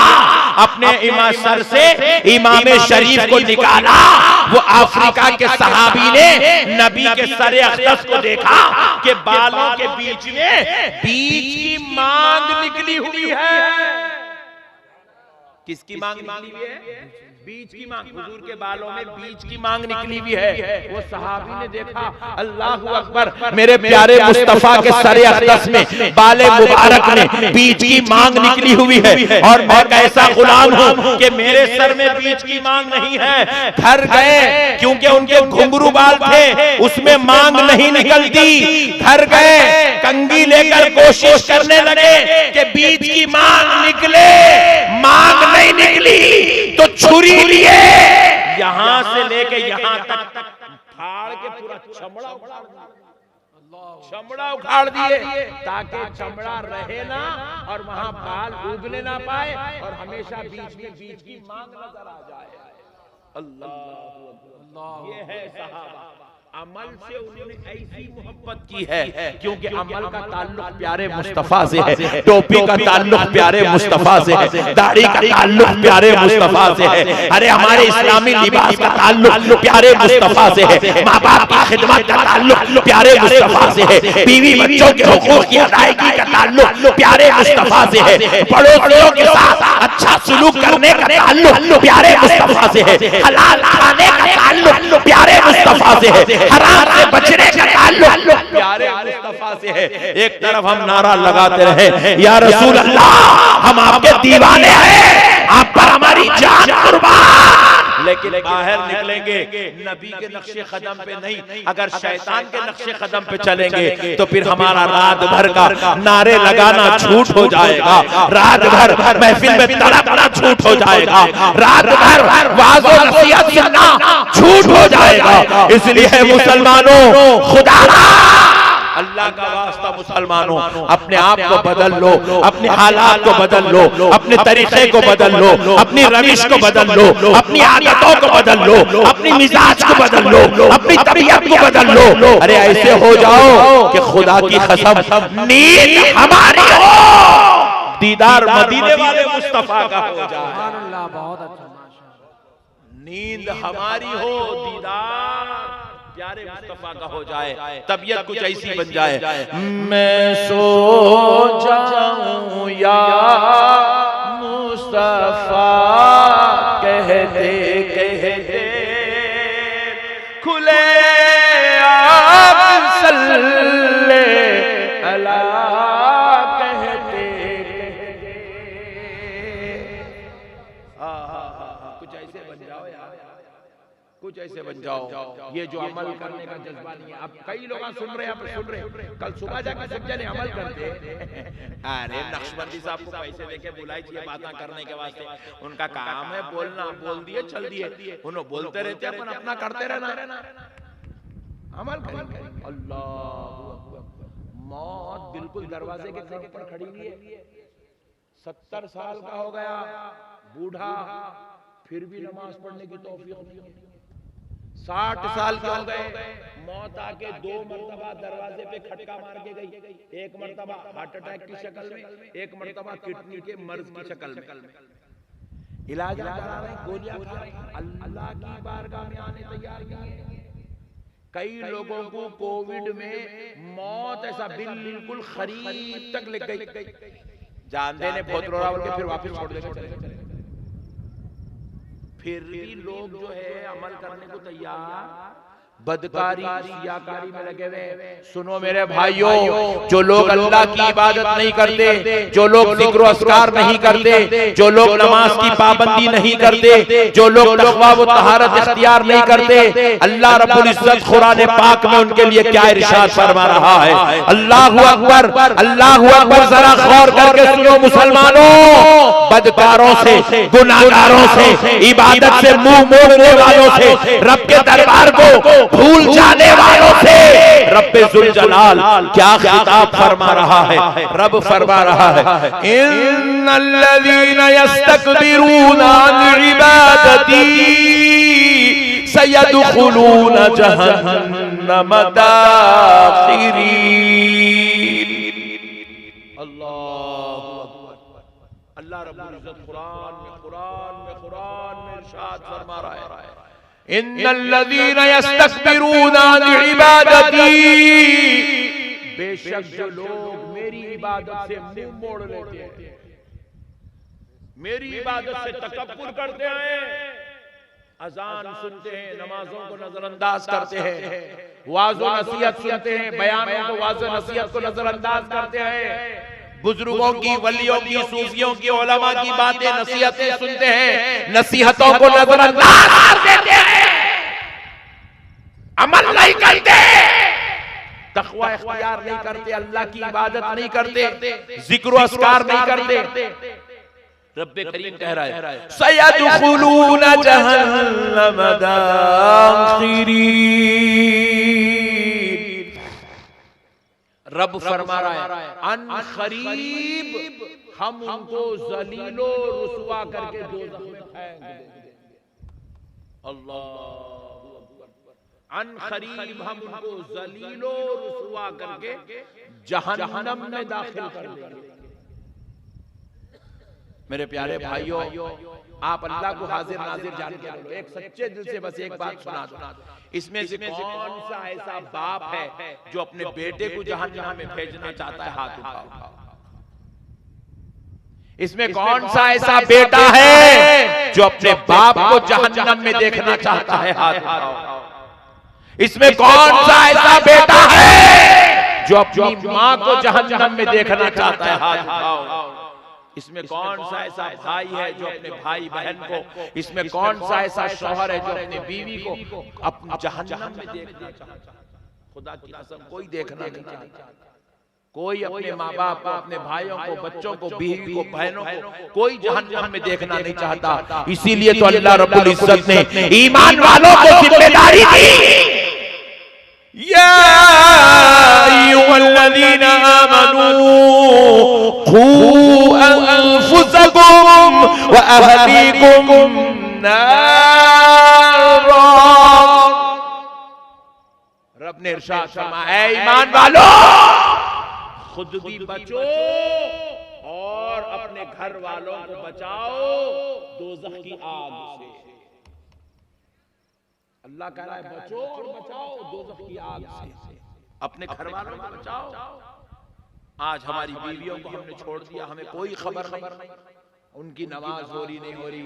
अपने इमाम सर से इमाम शरीफ को निकाला, वो अफ्रीका के सहाबी ने नबी के सरे अक़दस को देखा कि बालों के बीच में बीच की मांग निकली हुई है। किसकी मांग निकली हुई है? बीच की मांग। हुजूर के बालों में बीच की मांग निकली हुई है। वो सहाबी ने देखा, अल्लाहु अकबर, मेरे प्यारे मुस्तफा के सरे अक़दस में बाले मुबारक में बीच की मांग निकली हुई है, और मैं कैसा गुलाम हूं कि मेरे सर में बीच की मांग नहीं है। घर गए, क्योंकि उनके घुंघरू बाल थे, उसमें मांग नहीं निकलती। घर गए, कंघी लेकर कोशिश करने लगे कि बीच की मांग निकले, मांग नहीं निकली तो छुरी लिए यहां से लेके यहां तक फाड़ के पूरा चमड़ा उखाड़ दिए, ताकि चमड़ा रहे ना और वहां बाल उगने ना पाए, और हमेशा बीच में बीच की मांग नजर आ जाए। अल्लाह, ये है सहाबा। अमल से उन्होंने ऐसी मोहब्बत की है, क्योंकि अमल का ताल्लुक प्यारे मुस्तफा से है, टोपी का ताल्लुक प्यारे मुस्तफा से है, दाढ़ी का ताल्लुक प्यारे मुस्तफा से है, अरे हमारे इस्लामी लिबास का ताल्लुक प्यारे मुस्तफा से है, माँ बाप की खिदमत का ताल्लुक प्यारे मुस्तफा से है, बीवी बच्चों के हुकूक की अदायगी का ताल्लुक प्यारे मुस्तफा से है, पड़ोसियों के साथ अच्छा सुलूक करने का ताल्लुक प्यारे मुस्तफा से है, हलाल खाने का ताल्लुक प्यारे मुस्तफा से है, हराम से बचने का ताल्लुक प्यारे मुस्तफा से है। एक तरफ हम नारा लगाते रहे, या रसूल अल्लाह, हम आपके दीवाने हैं, आप पर हमारी जान कुर्बान, लेकिन बाहर निकलेंगे नबी के नक्शे कदम पे नहीं, अगर शैतान के नक्शे कदम पे चलेंगे तो फिर हमारा रात भर का नारे लगाना झूठ हो जाएगा, रात भर महफिल में तड़पना झूठ हो जाएगा, रात भर वाज़ और नसीहत सुनना झूठ हो जाएगा। इसलिए मुसलमानों, खुदा अल्लाह का वास्ता मुसलमानों, अपने आप को बदल लो, अपने हालात को बदल लो, अपने तरीके को बदल लो, अपनी रविश को बदल लो, अपनी आदतों को बदल लो, अपनी मिजाज को बदल लो, अपनी तबीयत को बदल लो। अरे ऐसे हो जाओ कि खुदा की कसम नींद हमारी हो, दीदार मदीने वाले मुस्तफा का हो जाए। बहुत अच्छा, माशाअल्लाह। नींद हमारी हो, दीदार प्यारे मुस्तफा का हो जाए, तबीयत कुछ ऐसी बन जाए, मैं सो जाऊं या मुस्तफा कहते कहते खुले आप सल्ले अला कहते कुछ ऐसे बन जाओ यार, कुछ ऐसे बन जाओ। ये जो अमल करने का जज्बा नहीं है, अब कई लोग सुन रहे हैं, सुन रहे, कल सुबह जाकर सब जने अमल करते। अरे नक्शबंदी साहब को पैसे देके बुलाई चाहिए बातें करने के वास्ते, उनका काम है बोलना, बोल दिए चल दिए, उन्होंने बोलते रहते हैं, अपन अपना करते रहना, अमल करेंगे। अल्लाह, मौत बिल्कुल दरवाजे के करीब पर खड़ी हुई है, 70 साल का हो गया बूढ़ा, फिर भी नमाज पढ़ने की तौफीक नहीं है। 60 साल के हो गए, मौत आके 2 मरतबा दरवाजे पे खटका मार के गई, एक मरतबा हार्ट अटैक की शक्ल में, एक मरतबा किडनी के मर्ज की शक्ल में। इलाज करा रहे, गोलियां खा रहे, अल्लाह की बारगाह में आने तैयार नहीं है। कई लोगों को कोविड में मौत ऐसा बिल्कुल करीब तक लग गई, जान देने बहुत रोरा बोल के फिर वापस छोड़ देते, फिर भी लोग जो है अमल करने को तैयार, बदकारी रियाकारी में लगे हुए। सुनो मेरे भाइयों, जो लोग अल्लाह की इबादत नहीं करते, जो लोग जिक्र अस्कार नहीं करते, जो लोग नमाज की पाबंदी नहीं करते, जो लोग तक़वा व तहारत इख्तियार नहीं करते, अल्लाह रब्बुल इज्जत कुरान पाक में उनके लिए क्या इरशाद फरमा रहा है। अल्लाहु अकबर, अल्लाहु अकबर, जरा गौर करके सुनो मुसलमानों, बदकारों से, गुनाहगारों से, इबादत से मुंह मोड़ने वालों से, रब के दरबार को भूल जाने वालों से रब्बे जुल जलाल क्या खिताब फरमा रहा है। रब फरमा रहा है, इन्नल्लज़ीना यस्तकबिरूना अन इबादती सयदखुलून जहन्नम दाखिरीन। अल्लाह रब्बुल इज्जत कुरान में इरशाद फरमा रहा है, इन्नल्लज़ीना यस्तकबिरूना अन इबादती, बेशक जो लोग मेरी इबादत से मुंह मोड़ लेते हैं, मेरी इबादत से तकब्बुर करते हैं, अजान सुनते हैं, नमाजों को नजरअंदाज करते हैं, वाज़ व नसीहत सुनते हैं, बयानों को वाज़ व नसीहत को नजरअंदाज करते हैं, बुजुर्गों की, वलियों की, सूफियों की, उलमा की बातें नसीहतें सुनते हैं, नसीहतों को नजरअंदाज कर देते हैं, अमल नहीं करते, तक़वा इख्तियार नहीं करते, अल्लाह की इबादत नहीं करते, जिक्र व अस्कार नहीं करते, रब्बे करीम कह रहा है सयदखुलून जहन्नम दाखिरीन। रब फरमा रहा है अन क़रीब हम उनको ज़लीलो रुसवा करके दोज़ख में फेंक देंगे। अल्लाह अन क़रीब हम उनको ज़लीलो रुसवा करके जहन्नम में दाखिल कर देंगे। मेरे प्यारे भाइयों, आप अल्लाह को हाजिर नाजिर जान के बोलो, एक सच्चे दिल से बस एक बात सुना दो, इसमें से कौन सा ऐसा बाप है जो अपने बेटे को जहन्नम में भेजना चाहता है? हाथ उठाओ। इसमें कौन सा ऐसा बेटा है जो अपने बाप को जहन्नम में देखना चाहता है? हाथ उठाओ। इसमें कौन सा ऐसा बेटा है जो अपनी माँ को जहन्नम में देखना चाहता है? हाथ उठाओ। इसमें कौन सा ऐसा भाई है जो अपने भाई बहन को, इसमें कौन सा ऐसा शौहर है जो अपनी बीवी को अपनी जहन्नम में देखना चाहता है? खुदा की कसम कोई देखना नहीं चाहता, कोई अपने माँ बाप को, अपने भाइयों को, बच्चों को, बीवी को, बहनों को कोई जहन्नम में देखना नहीं चाहता। इसीलिए तो अल्लाह रब्बुल इज्जत ने ईमान वालों को जिम्मेदारी दी, या अय्युहल्लज़ीना आमनू क़ू अन्फुसकुम व अहलीकुम नारा। रब ने इरशाद फरमाया, ऐ ईमान वालों, खुद भी बचो और अपने घर वालों को बचाओ दोज़ख की आग से। अल्लाह कह रहा है बचो और बचाओ दोज़ख की आग से, अपने घर वालों को बचाओ। आज हमारी बीवियों को हमने छोड़ दिया, हमें कोई खबर नहीं, उनकी नमाज हो रही नहीं हो रही,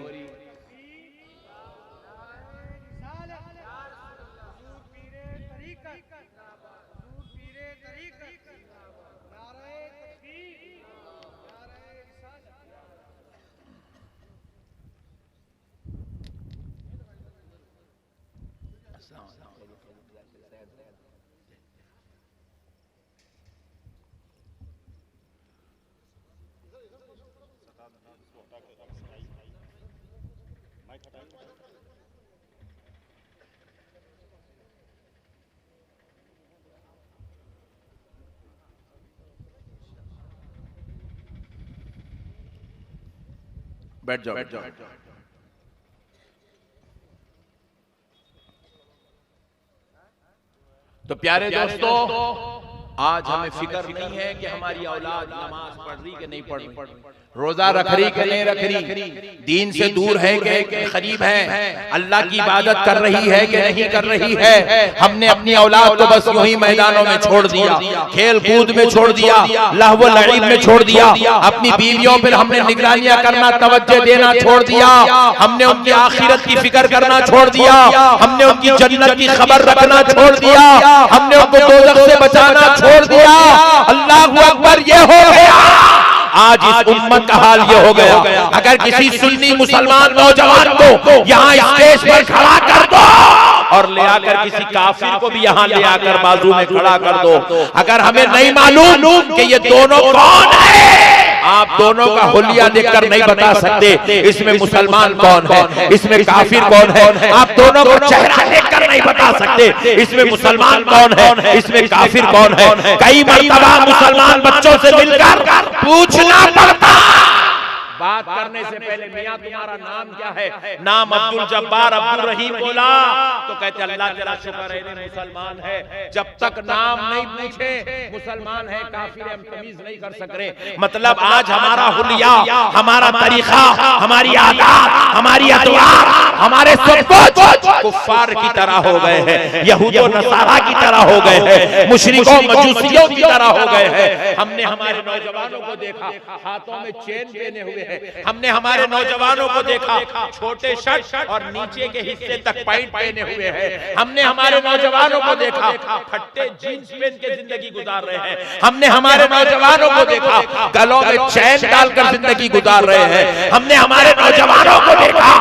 बैठ जाओ। तो प्यारे दोस्तों, आज हमें फिक्र नहीं है कि हमारी औलाद नमाज पढ़ रही कि नहीं पढ़ रही, रोजा रख रही कि नहीं रख रही, दीन से दूर है कि करीब है, अल्लाह की इबादत कर रही है कि नहीं कर रही है। हमने अपनी औलाद को बस यूं ही मैदानों में छोड़ दिया, खेल कूद में छोड़ दिया, लहव लईब में छोड़ दिया, अपनी बीवियों पर हमने निगरानियां करना, तवज्जो देना छोड़ दिया, हमने उनकी आखिरत की फिक्र करना छोड़ दिया, हमने उनकी जन्नत की खबर रखना छोड़ दिया, हमने उनको दोज़ख से बचाना छोड़ दिया। अल्लाहू अकबर, ये हो गया आज इस उम्मत का हाल ये हो गया। अगर किसी सुन्नी मुसलमान नौजवान को यहाँ स्टेज पर खड़ा कर दो और ले आकर किसी काफिर को भी यहाँ ले आकर बाजू में खड़ा कर दो, अगर हमें नहीं मालूम कि ये दोनों कौन है, आप दोनों का हुलिया देखकर नहीं बता सकते इसमें मुसलमान कौन है, इसमें काफिर कौन है, आप दोनों को चेहरा देखकर नहीं बता सकते इसमें मुसलमान कौन है, इसमें काफिर कौन है। कई मर्तबा मुसलमान बच्चों से मिलकर पूछना पड़ता बात करने से पहले मियां तुम्हारा नाम क्या है? नाम अब्दुल जब्बार अब्दुल रहीम बोला तो कहते अल्लाह तेरा शुक्र है इन्हें मुसलमान है। जब तक नाम नहीं पूछे मुसलमान है काफिर हम तमीज नहीं कर सक रहे। मतलब आज हमारा हुलिया, हमारा तरीका, हमारी आदत, हमारी अतवार, हमारे सब कुछ कुफ्फार की तरह हो गए हैं, यहूद और नसारा की तरह हो गए हैं, मुशरिकों मजूसियों की तरह हो गए हैं। हमने हमारे नौजवानों को देखा हाथों में चेन पहने हुए हैं, हमने हमारे नौजवानों को देखा छोटे शर्ट और नीचे के हिस्से तक पैंट पहने हुए हैं, हमने हमारे नौजवानों को देखा फट्टे जीन्स पहन के जिंदगी गुजार रहे हैं, हमने हमारे नौजवानों को देखा गलों में चैन डालकर जिंदगी गुजार रहे हैं, हमने हमारे नौजवानों को देखा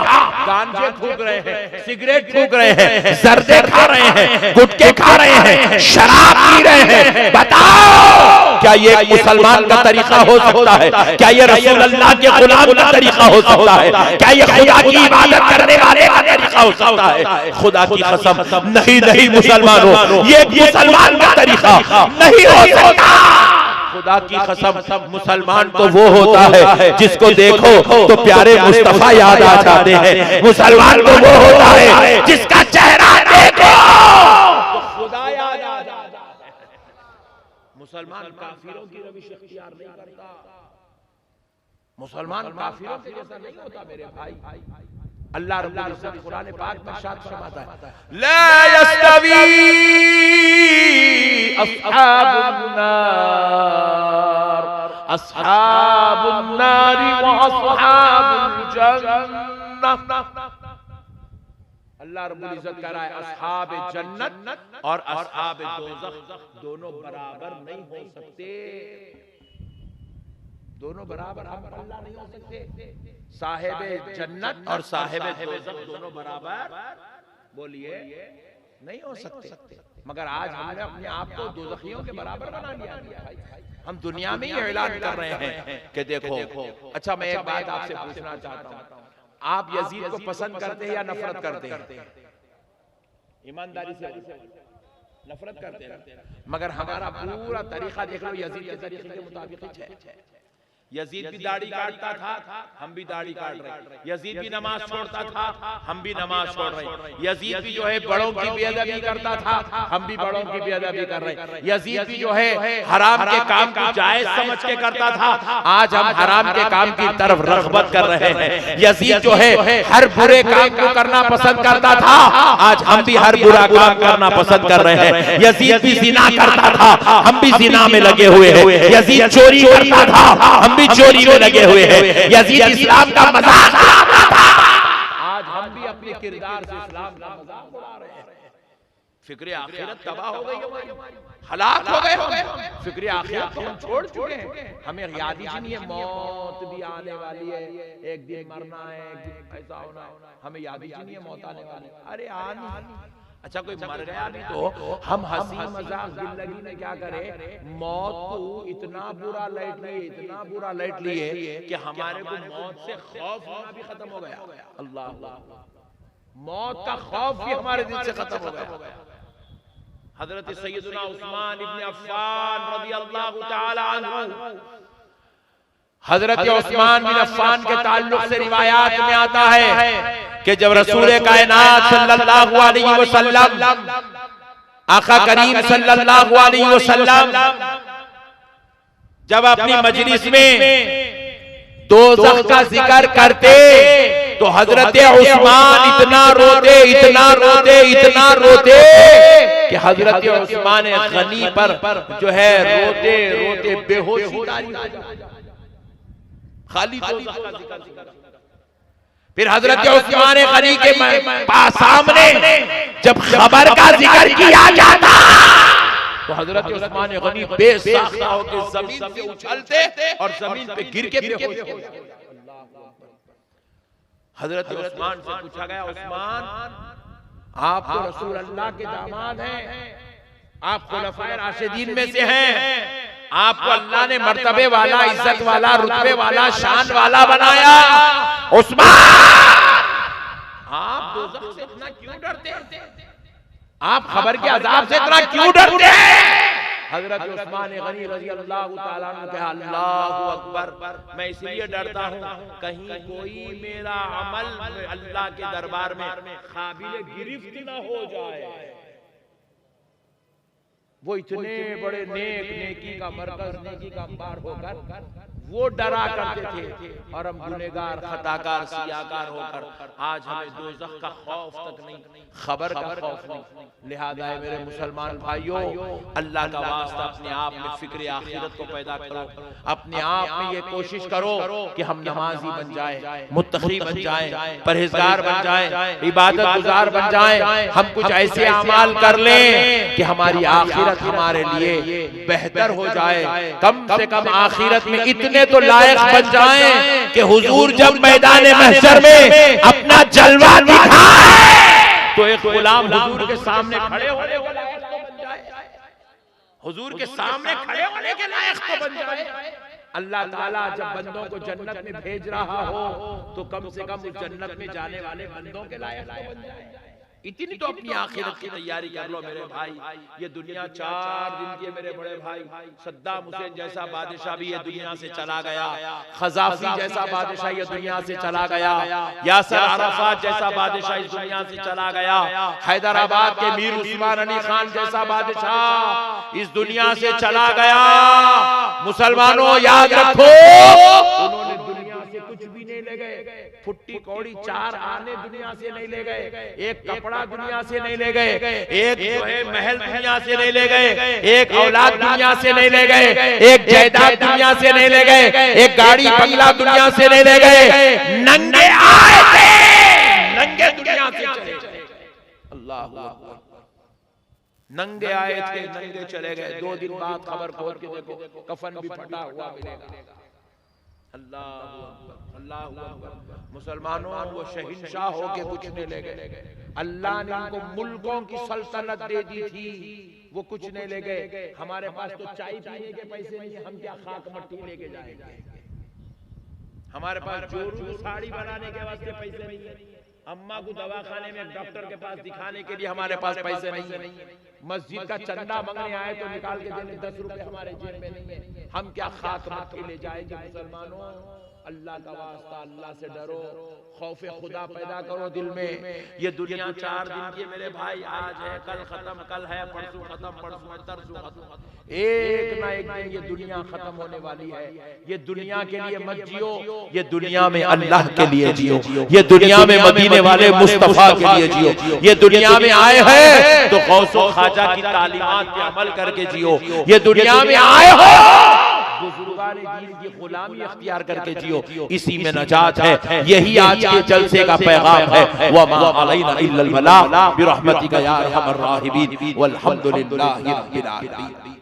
गांजे फूक रहे हैं, सिगरेट फूक रहे हैं, जर्दे खा रहे हैं, गुटखे खा रहे हैं, शराब पी रहे हैं। बताओ क्या ये मुसलमान का तरीका हो सकता है? क्या ये रसूल अल्लाह के गुलाम का तरीका हो सकता है? क्या ये खुदा की इबादत करने वाले का तरीका हो सकता है? खुदा की कसम नहीं नहीं मुसलमानों, ये मुसलमान का तरीका नहीं हो सकता। खुदा की कसम मुसलमान तो वो होता है जिसको देखो तो प्यारे मुस्तफा याद आ जाते हैं। मुसलमान तो वो होता है जिसका चेहरा देखो तो खुदा याद आ जाता है। मुसलमान काफिरों की रविश इख्तियार नहीं करता, मुसलमान काफिरों के जैसा नहीं होता मेरे भाई। अल्लाह रब्बुल इज्जत कुरान पाक में इरशाद फरमाता है ला यस्तवी अस्हाबुन नार व अस्हाबुल जन्नह। अल्लाह रब्बुल इज्जत कह रहा है अस्हाब जन्नत और अस्हाब दोज़ख दोनों बराबर नहीं हो सकते, दोनों बराबर हम अल्लाह नहीं हो सकते। साहिब जन्नत और साहिब दोज़ख दोनों बराबर बोलिए नहीं हो सकते। मगर आज हमने अपने आप को दोज़खियों के बराबर बना लिया भाई। हम दुनिया में ही ऐलान कर रहे हैं कि देखो। अच्छा मैं एक बात आपसे पूछना चाहता हूँ, आप यजीद को पसंद करते हैं या नफरत करते हैं? ईमानदारी से नफरत करते हैं। मगर हमारा पूरा तरीका देख लो यजीद के तरीके के मुताबिक है। यजीद भी दाढ़ी काटता था, हम भी दाढ़ी काट रहे। यजीद भी नमाज छोड़ता था, हम भी नमाज छोड़ रहे। यजीद भी जो है बड़ों की बेअदबी करता था, हम भी बड़ों की बेअदबी कर रहे। यजीद भी जो है हराम के काम को जायज समझ के करता था, आज हम हराम के काम की तरफ रग़बत कर रहे हैं। यजीद जो है हर बुरे काम को करना पसंद करता था, आज हम भी हर बुरा काम करना पसंद कर रहे हैं। यजीद भी ज़िना करता था, हम भी ज़िना में लगे हुए हैं। यजीद चोरी करता था, हम चोरी में लगे हुए हैं। यजीद इस्लाम का मजाक उड़ाता था, आज हम भी अपने किरदार से इस्लाम का मजाक उड़ा रहे हैं। फिक्र आखिरत तबाह हो गई हमारी, हलाक हो गए। फिक्र आखिरत हम छोड़ चुके हैं, हमें याद ही नहीं है मौत भी आने वाली है, एक दिन मरना है, ऐसा होना है, हमें याद ही नहीं है मौत आने वाली। अरे आनी अच्छा कोई मर गया भी तो हम हंसी मजाक जिंदगी में क्या करें, मौत को इतना बुरा लैट लिए, इतना बुरा लैट लिए कि हमारे को मौत से खौफ होना भी खत्म हो गया। अल्लाह, मौत का खौफ भी हमारे दिल से खत्म हो गया। हजरत सैयदना उस्मान इब्न अफ़्फ़ान रज़ियल्लाहु ताला अन्हु, हजरत उस्मान बिन अफ़्फ़ान के ताल्लुक से रिवायात में आता है कि जब रसूल कायनात सल्लल्लाहु अलैहि वसल्लम, आका करीम सल्लल्लाहु अलैहि वसल्लम जब अपनी मजलिस में दोज़ख का जिक्र करते तो हजरत उस्मान इतना रोते, इतना रोते, इतना रोते कि हजरत उस्मान गनी पर जो है रोते रोते बेहोशी तारी आ जाती, खाली दोज़ख का जिक्र। फिर हजरत उस्मान गनी के पास सामने जब खबर का जिक्र किया जाता तो हजरत उस्मान गनी बेसाख्ता होकर जमीन से उछलते और जमीन पे गिर के बेहोश हो जाते। हजरत उस्मान से पूछा गया, उस्मान आप तो रसूल अल्लाह के दामाद हैं, आप खुलफाए राशिदीन में से हैं, आपको अल्लाह ने मर्तबे वाला, इज्जत वाला, रुतबे वाला, शान वाला बनाया। उस्मान आप दोज़ख से इतना क्यों डरते हैं? आप खबर के अजाब से इतना क्यों डरते हैं? हजरत उस्मान गनी रज़ी अल्लाह तआला अन्हु कहा अल्लाहु अकबर, मैं इसलिए डरता हूँ कहीं कोई मेरा अमल अल्लाह के दरबार में काबिल गिरफ्त न हो जाए। वो इतने बड़े नेकी का मरकज, नेकी का अंबार होकर वो डरा करते थे, और हम गुनहगार, खताकार, सियाकार होकर आज हमें दोज़ख का खौफ तक नहीं, खबर का खौफ नहीं। लिहाजा मेरे मुसलमान भाइयों, अल्लाह का वास्ता अपने आप में फिक्र आखिरत को पैदा करो, अपने आप में ये कोशिश करो कि हम नमाजी बन जाएं, मुत्तकी बन जाएं, परहेजगार बन जाएं, इबादत गुजार बन जाएं। हम कुछ ऐसे अमाल कर लें कि हमारी आखिरत हमारे लिए बेहतर हो जाए। कम से कम आखिरत में इतने तो लायक बन जाएं कि हुजूर जब मैदान महशर में अपना जलवा दिखाए तो एक गुलाम हुजूर के सामने खड़े होने के लायक तो बन जाए, हुजूर के सामने खड़े होने के लायक तो बन जाए। अल्लाह ताला जब बंदों को जन्नत में भेज रहा हो तो कम से कम उस जन्नत में जाने वाले बंदों के लायक तो बन जाए। इतनी तो अपनी आखिरत की तैयारी कर लो मेरे भाई। ये दुनिया 4 दिन की, मेरे बड़े भाई। सद्दाम हुसैन जैसा बादशाह भी ये दुनिया से चला गया, खजाफी जैसा बादशाह ये दुनिया से चला गया, यासर अराफात जैसा बादशाह इस दुनिया से चला गया, हैदराबाद के मीर उस्मान अली खान जैसा बादशाह इस दुनिया से चला गया। मुसलमानों याद रखो, उन्होंने दुनिया से कुछ भी नहीं ले गए, फुट्टी कौड़ी 4 आने दुनिया से नहीं ले गए, एक कपड़ा दुनिया से नहीं ले गए, एक जो है महल दुनिया से नहीं ले गए, एक औलाद दुनिया से नहीं ले गए, एक जायदाद दुनिया से नहीं ले गए, एक गाड़ी बंगला दुनिया से नहीं ले गए। नंगे आए थे, नंगे दुनिया से चले गए। अल्लाह अकबर, नंगे आए थे, नंगे चले गए। 2 दिन बाद खबर खोल के देखो कफन भी फटा हुआ मिलेगा। अल्लाह अकबर, अल्लाह अकबर। मुसलमानों, वो शहंशाह होके कुछ नहीं ले गए। अल्लाह ने उनको मुल्कों की सल्तनत दे दी थी, वो कुछ नहीं ले गए। हमारे पास तो चाय पीने के पैसे नहीं है, हम क्या खाक मट्टी लेके जाएंगे? हमारे पास जोरू साड़ी बनाने के वास्ते पैसे नहीं है, अम्मा को दवाखाने में डॉक्टर के पास दिखाने के लिए हमारे पास पैसे नहीं है, मस्जिद का चंदा मांगने आए तो निकाल के देने 10 रुपए हमारे जेब में नहीं है। हम क्या खाक मट्टी ले जाएंगे? मुसलमानों, अल्लाह का वास्ता, अल्लाह से डरो, खौफ खुदा पैदा करो दिल में। ये दुनिया 4 दिन की मेरे भाई, आज है, कल खत्म, कल है, परसों खत्म, परसों तरसों खत्म। एक ना एक दिन ये दुनिया खत्म होने वाली है। ये दुनिया के लिए मत जियो, ये दुनिया में अल्लाह के लिए जियो, ये दुनिया में मदीने वाले मुस्तफा के लिए जियो। ये दुनिया में आए हैं तो गौसो ख्वाजा की तालीमात पे अमल करके जियो। ये दुनिया में आए हो बुजुर्गान दीन की गुलामी इख्तियार करके जियो, इसी में नजात है। यही आज के जलसे का पैगाम है। वमा अलैना इल्लल बलाग बिरहमतिका या अरहमर राहिमीन वल्हम्दुलिल्लाहि रब्बिल आलमीन।